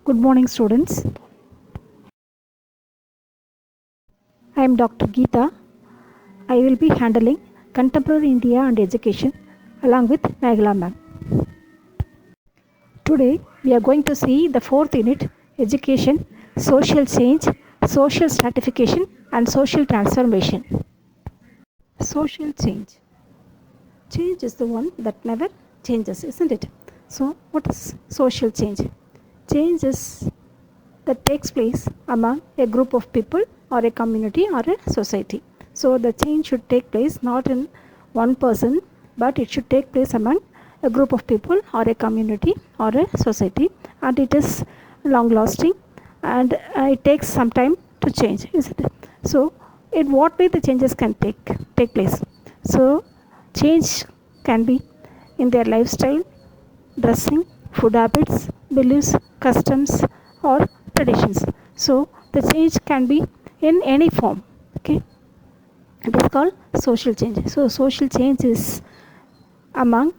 Good morning, students. I am Dr. Geeta. I will be handling Contemporary India and Education along with Nagala ma'am. Today, we are going to see the fourth unit, Education, Social Change, Social Stratification and Social Transformation. Social change. Change is the one that never changes, isn't it? So, what is social change? Change is that takes place among a group of people or a community or a society. So the change should take place not in one person, but it should take place among a group of people or a community or a society, and it is long lasting and it takes some time to change, isn't it? So in what way the changes can take place? So change can be in their lifestyle, dressing, food habits, beliefs, customs or traditions. So the change can be in any form. Okay, it is called social change. So social change is among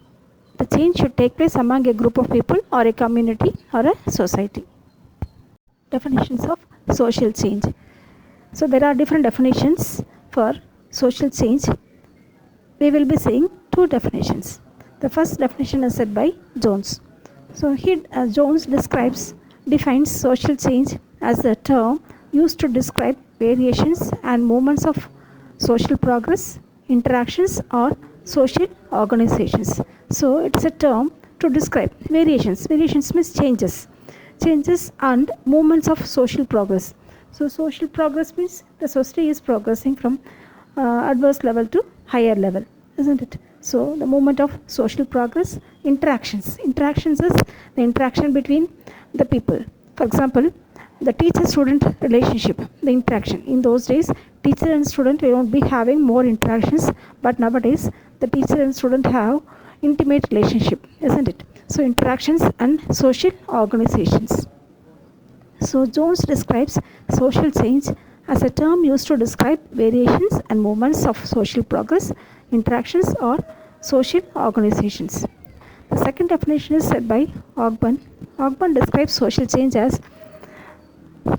the change should take place among a group of people or a community or a society. Definitions of social change. So there are different definitions for social change. We will be seeing two definitions. The first definition is said by Jones. So here Jones defines social change as a term used to describe variations and movements of social progress, interactions or social organizations. So it's a term to describe variations. Variations means changes and movements of social progress. So social progress means the society is progressing from adverse level to higher level, isn't it? So the movement of social progress. Interactions is the interaction between the people. For example, the teacher-student relationship, the interaction. In those days, teacher and student will not be having more interactions, but nowadays the teacher and student have intimate relationship, isn't it? So interactions and social organizations. So Jones describes social change as a term used to describe variations and movements of social progress, interactions or social organizations. The second definition is said by Ogburn. Ogburn describes social change as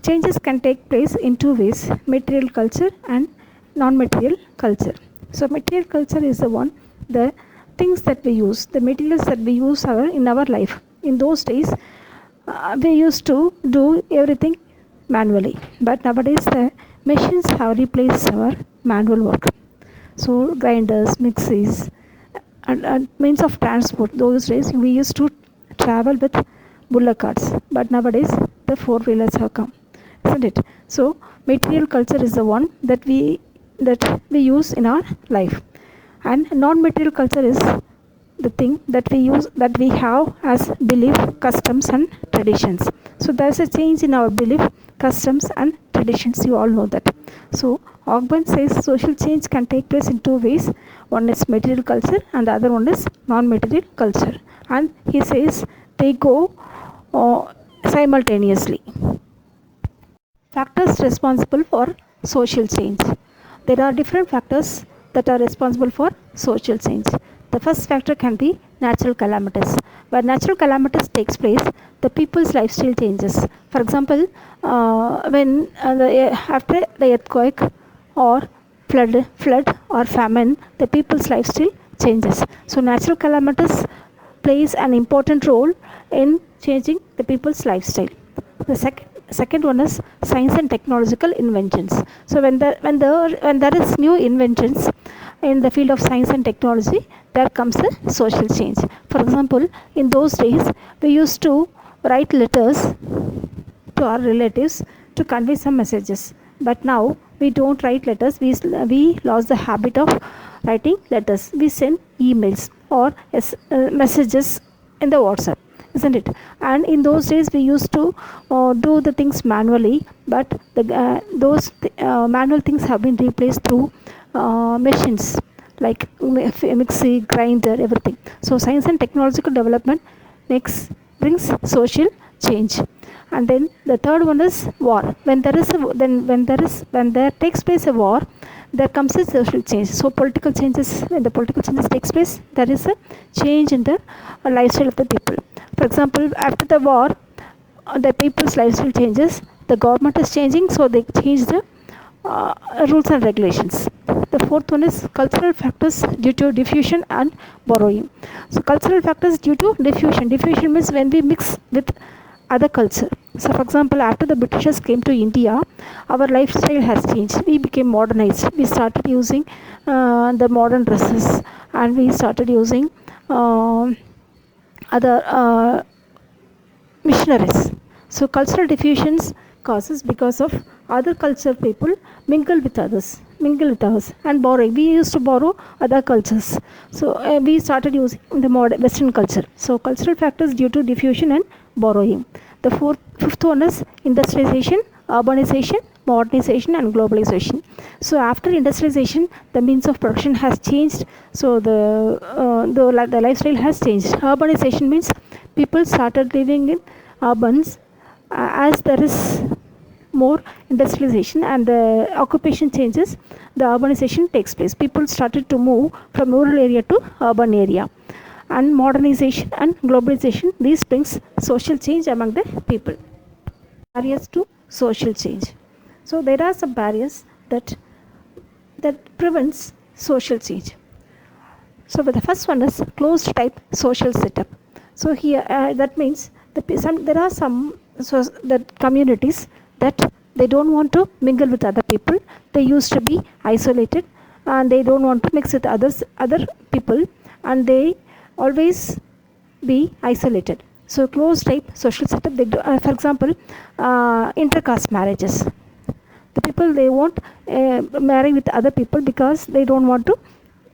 changes can take place in two ways, material culture and non-material culture. So material culture is the one, the things that we use, the materials that we use are in our life. In those days, we used to do everything manually, but nowadays the machines have replaced our manual work. So grinders, mixies, and means of transport. Those days we used to travel with bullock carts, but nowadays the four-wheelers have come, isn't it? So material culture is the one that we use in our life, and non-material culture is the thing that we have as belief, customs and traditions. So there's a change in our belief, customs and traditions. You all know that. So Ogburn says social change can take place in two ways. One is material culture and the other one is non-material culture. And he says they go simultaneously. Factors responsible for social change. There are different factors that are responsible for social change. The first factor can be natural calamities. Where natural calamities takes place, the people's lifestyle changes. For example, when after the earthquake or flood or famine, the people's lifestyle changes. So natural calamities plays an important role in changing the people's lifestyle. The second one is science and technological inventions. So when there is new inventions in the field of science and technology, there comes a social change. For example, in those days we used to write letters to our relatives to convey some messages, but now we don't write letters. We lost the habit of writing letters. We send emails or messages in the WhatsApp, isn't it? And in those days we used to do the things manually, but those manual things have been replaced through machines like mixie, grinder, everything. So science and technological development brings social change. And then the third one is war. When there takes place a war, there comes a social change. So political changes, when the political changes takes place, there is a change in the lifestyle of the people. For example, after the war, the people's lifestyle changes, the government is changing, so they change the rules and regulations. The fourth one is cultural factors due to diffusion and borrowing. So cultural factors due to diffusion. Diffusion means when we mix with other culture. So for example, after the Britishers came to India, our lifestyle has changed. We became modernized. We started using the modern dresses, and we started using other missionaries. So cultural diffusions causes because of other culture people mingle with others, and borrowing. We used to borrow other cultures, so we started using the modern Western culture. So cultural factors due to diffusion and borrowing. The fifth one is industrialization, urbanization, modernization, and globalization. So after industrialization, the means of production has changed. So the lifestyle has changed. Urbanization means people started living in urbans as there is more industrialization and the occupation changes, the urbanization takes place. People started to move from rural area to urban area. And modernization and globalization, these brings social change among the people. Barriers to social change. So there are some barriers that prevents social change. So the first one is closed type social setup. So here that means there are some communities that they don't want to mingle with other people. They used to be isolated and they don't want to mix with other people, and they always be isolated. So closed type social setup, they do, for example, intercaste marriages. The people, they won't marry with other people because they don't want to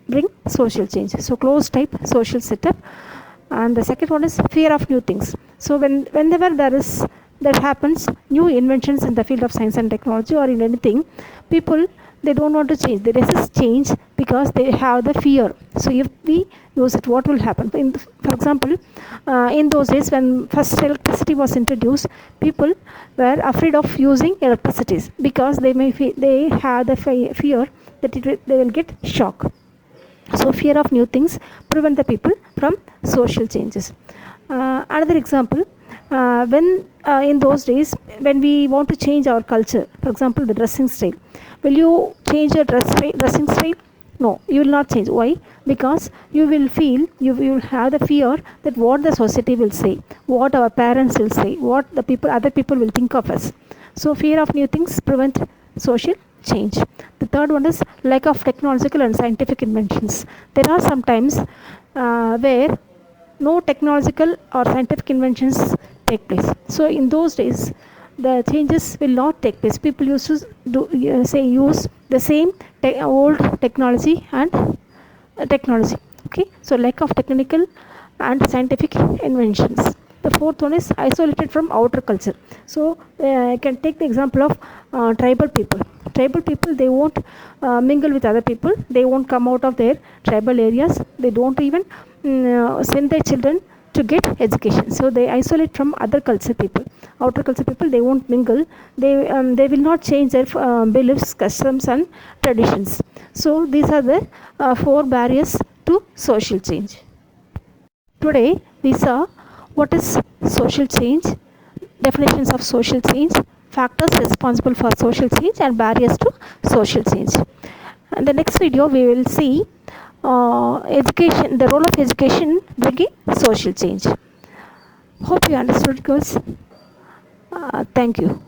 bring social change. So closed type social setup. And the second one is fear of new things. So whenever that happens, new inventions in the field of science and technology or in anything, people, they don't want to change. They resist change because they have the fear. So if we use it, what will happen? For example, in those days when first electricity was introduced, people were afraid of using electricity because they have the fear that they will get shock. So fear of new things prevent the people from social changes. Another example, when in those days when we want to change our culture, for example the dressing style, will you change your dressing style? No, you will not change. Why? Because you will have the fear that what the society will say, what our parents will say, what other people will think of us. So fear of new things prevent social change. The third one is lack of technological and scientific inventions. There are some times where no technological or scientific inventions take place. So in those days, the changes will not take place. People used to use the same old technology and technology. Okay, so lack of technical and scientific inventions. The fourth one is isolated from outer culture. So I can take the example of tribal people. Tribal people, they won't mingle with other people. They won't come out of their tribal areas. They don't even send their children to get education. So they isolate from other culture people. Outer culture people, they won't mingle. They will not change their beliefs, customs, and traditions. So these are the 4 barriers to social change. Today we saw what is social change, definitions of social change, factors responsible for social change, and barriers to social change. In the next video we will see education, the role of education bringing social change. Hope you understood, girls. Thank you.